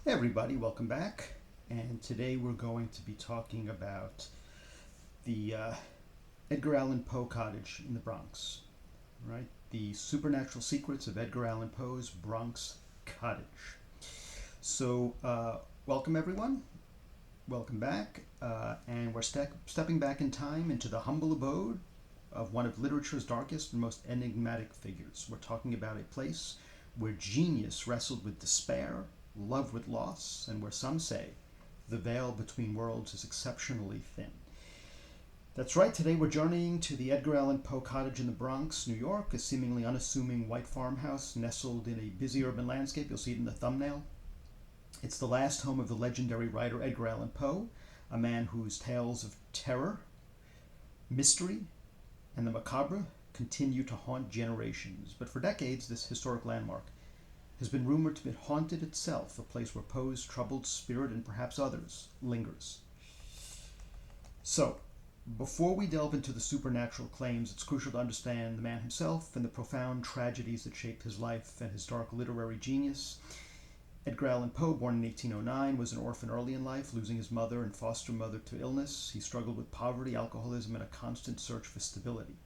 Hey everybody, welcome back. And today we're going to be talking about the Edgar Allan Poe Cottage in the Bronx, right? The supernatural secrets of Edgar Allan Poe's Bronx Cottage. Welcome everyone. Welcome back. And we're stepping back in time into the humble abode of one of literature's darkest and most enigmatic figures. We're talking about a place where genius wrestled with despair, love with loss, and where some say the veil between worlds is exceptionally thin. That's right, today we're journeying to the Edgar Allan Poe Cottage in the Bronx, New York, a seemingly unassuming white farmhouse nestled in a busy urban landscape. You'll see it in the thumbnail. It's the last home of the legendary writer Edgar Allan Poe, a man whose tales of terror, mystery, and the macabre continue to haunt generations. But for decades, this historic landmark has been rumored to be haunted itself, a place where Poe's troubled spirit and perhaps others lingers. So, before we delve into the supernatural claims, it's crucial to understand the man himself and the profound tragedies that shaped his life and his dark literary genius. Edgar Allan Poe, born in 1809, was an orphan early in life, losing his mother and foster mother to illness. He struggled with poverty, alcoholism, and a constant search for stability.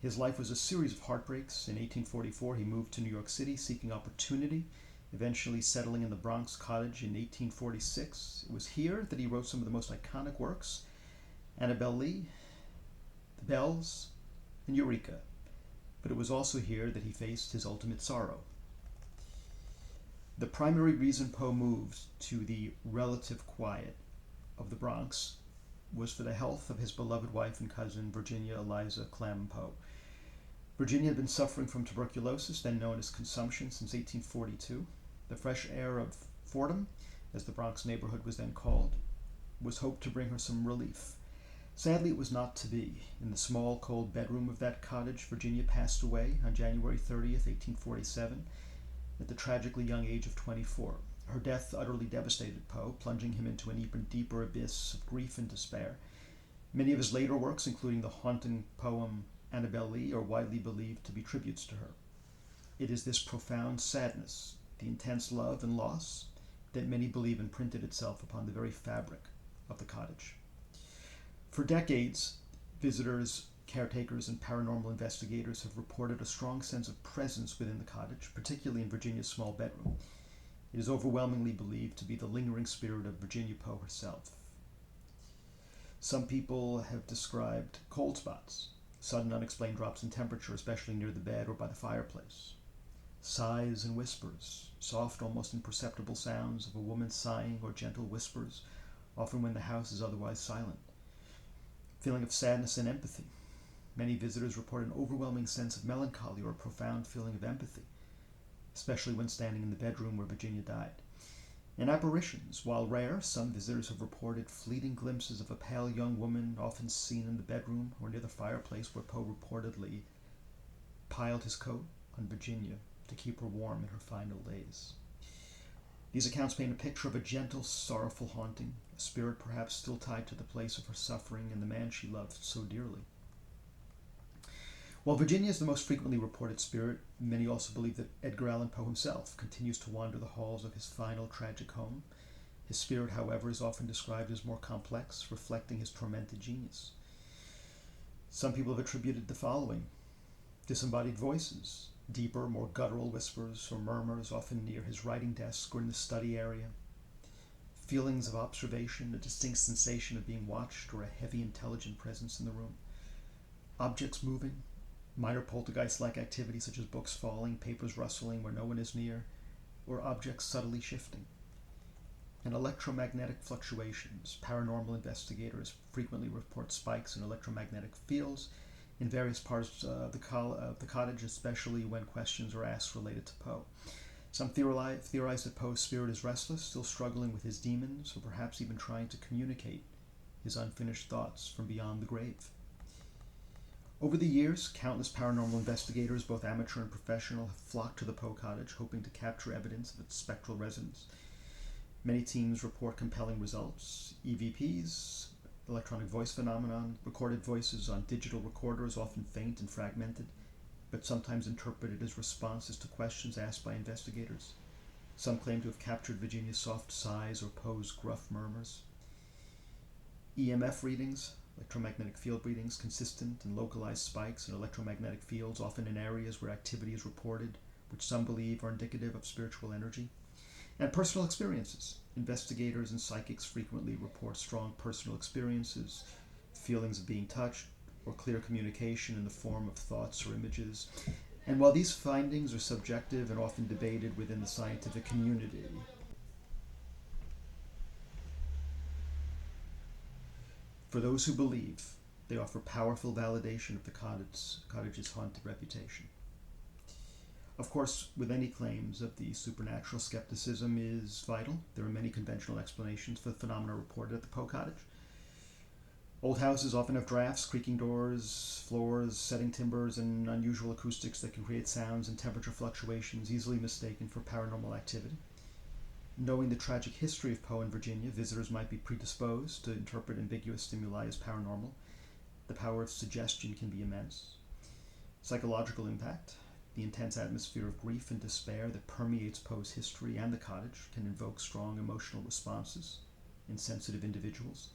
His life was a series of heartbreaks. In 1844, he moved to New York City seeking opportunity, eventually settling in the Bronx Cottage in 1846. It was here that he wrote some of the most iconic works, Annabel Lee, The Bells, and Eureka. But it was also here that he faced his ultimate sorrow. The primary reason Poe moved to the relative quiet of the Bronx was for the health of his beloved wife and cousin, Virginia Eliza Clem Poe. Virginia had been suffering from tuberculosis, then known as consumption, since 1842. The fresh air of Fordham, as the Bronx neighborhood was then called, was hoped to bring her some relief. Sadly, it was not to be. In the small, cold bedroom of that cottage, Virginia passed away on January 30th, 1847, at the tragically young age of 24. Her death utterly devastated Poe, plunging him into an even deeper abyss of grief and despair. Many of his later works, including the haunting poem Annabel Lee, are widely believed to be tributes to her. It is this profound sadness, the intense love and loss, that many believe imprinted itself upon the very fabric of the cottage. For decades, visitors, caretakers, and paranormal investigators have reported a strong sense of presence within the cottage, particularly in Virginia's small bedroom. It is overwhelmingly believed to be the lingering spirit of Virginia Poe herself. Some people have described cold spots, sudden unexplained drops in temperature, especially near the bed or by the fireplace. Sighs and whispers, soft, almost imperceptible sounds of a woman sighing or gentle whispers, often when the house is otherwise silent. Feeling of sadness and empathy. Many visitors report an overwhelming sense of melancholy or a profound feeling of empathy, especially when standing in the bedroom where Virginia died. And apparitions, while rare, some visitors have reported fleeting glimpses of a pale young woman often seen in the bedroom or near the fireplace where Poe reportedly piled his coat on Virginia to keep her warm in her final days. These accounts paint a picture of a gentle, sorrowful haunting, a spirit perhaps still tied to the place of her suffering and the man she loved so dearly. While Virginia is the most frequently reported spirit, many also believe that Edgar Allan Poe himself continues to wander the halls of his final tragic home. His spirit, however, is often described as more complex, reflecting his tormented genius. Some people have attributed the following: disembodied voices, deeper, more guttural whispers or murmurs, often near his writing desk or in the study area. Feelings of observation, a distinct sensation of being watched, or a heavy, intelligent presence in the room. Objects moving, minor poltergeist-like activity such as books falling, papers rustling where no one is near, or objects subtly shifting. And electromagnetic fluctuations. Paranormal investigators frequently report spikes in electromagnetic fields in various parts of the cottage, especially when questions are asked related to Poe. Some theorize that Poe's spirit is restless, still struggling with his demons, or perhaps even trying to communicate his unfinished thoughts from beyond the grave. Over the years, countless paranormal investigators, both amateur and professional, have flocked to the Poe Cottage, hoping to capture evidence of its spectral residence. Many teams report compelling results. EVPs, electronic voice phenomenon, recorded voices on digital recorders, often faint and fragmented, but sometimes interpreted as responses to questions asked by investigators. Some claim to have captured Virginia's soft sighs or Poe's gruff murmurs. EMF readings, electromagnetic field readings, consistent and localized spikes in electromagnetic fields, often in areas where activity is reported, which some believe are indicative of spiritual energy. And personal experiences. Investigators and psychics frequently report strong personal experiences, feelings of being touched, or clear communication in the form of thoughts or images. And while these findings are subjective and often debated within the scientific community, for those who believe, they offer powerful validation of the cottage's haunted reputation. Of course, with any claims of the supernatural, skepticism is vital. There are many conventional explanations for the phenomena reported at the Poe Cottage. Old houses often have drafts, creaking doors, floors, setting timbers, and unusual acoustics that can create sounds and temperature fluctuations easily mistaken for paranormal activity. Knowing the tragic history of Poe in Virginia, visitors might be predisposed to interpret ambiguous stimuli as paranormal. The power of suggestion can be immense. Psychological impact. The intense atmosphere of grief and despair that permeates Poe's history and the cottage can invoke strong emotional responses in sensitive individuals,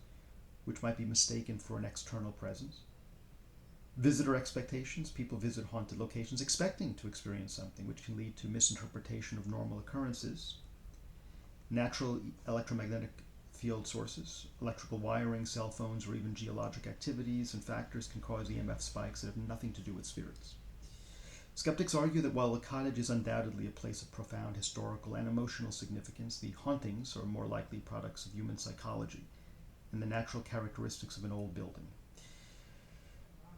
which might be mistaken for an external presence. Visitor expectations. People visit haunted locations expecting to experience something, which can lead to misinterpretation of normal occurrences. Natural electromagnetic field sources, electrical wiring, cell phones, or even geologic activities and factors can cause EMF spikes that have nothing to do with spirits. Skeptics argue that while the cottage is undoubtedly a place of profound historical and emotional significance, the hauntings are more likely products of human psychology and the natural characteristics of an old building.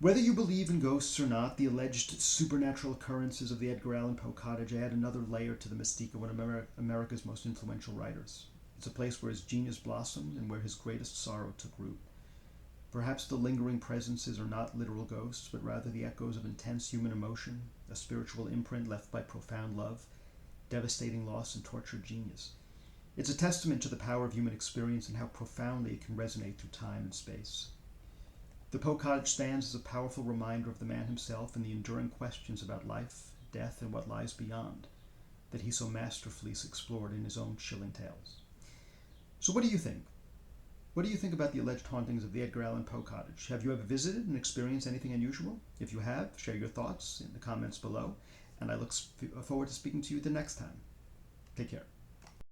Whether you believe in ghosts or not, the alleged supernatural occurrences of the Edgar Allan Poe Cottage add another layer to the mystique of one of America's most influential writers. It's a place where his genius blossomed and where his greatest sorrow took root. Perhaps the lingering presences are not literal ghosts, but rather the echoes of intense human emotion, a spiritual imprint left by profound love, devastating loss, and tortured genius. It's a testament to the power of human experience and how profoundly it can resonate through time and space. The Poe Cottage stands as a powerful reminder of the man himself and the enduring questions about life, death, and what lies beyond that he so masterfully explored in his own chilling tales. So what do you think? What do you think about the alleged hauntings of the Edgar Allan Poe Cottage? Have you ever visited and experienced anything unusual? If you have, share your thoughts in the comments below, and I look forward to speaking to you the next time. Take care.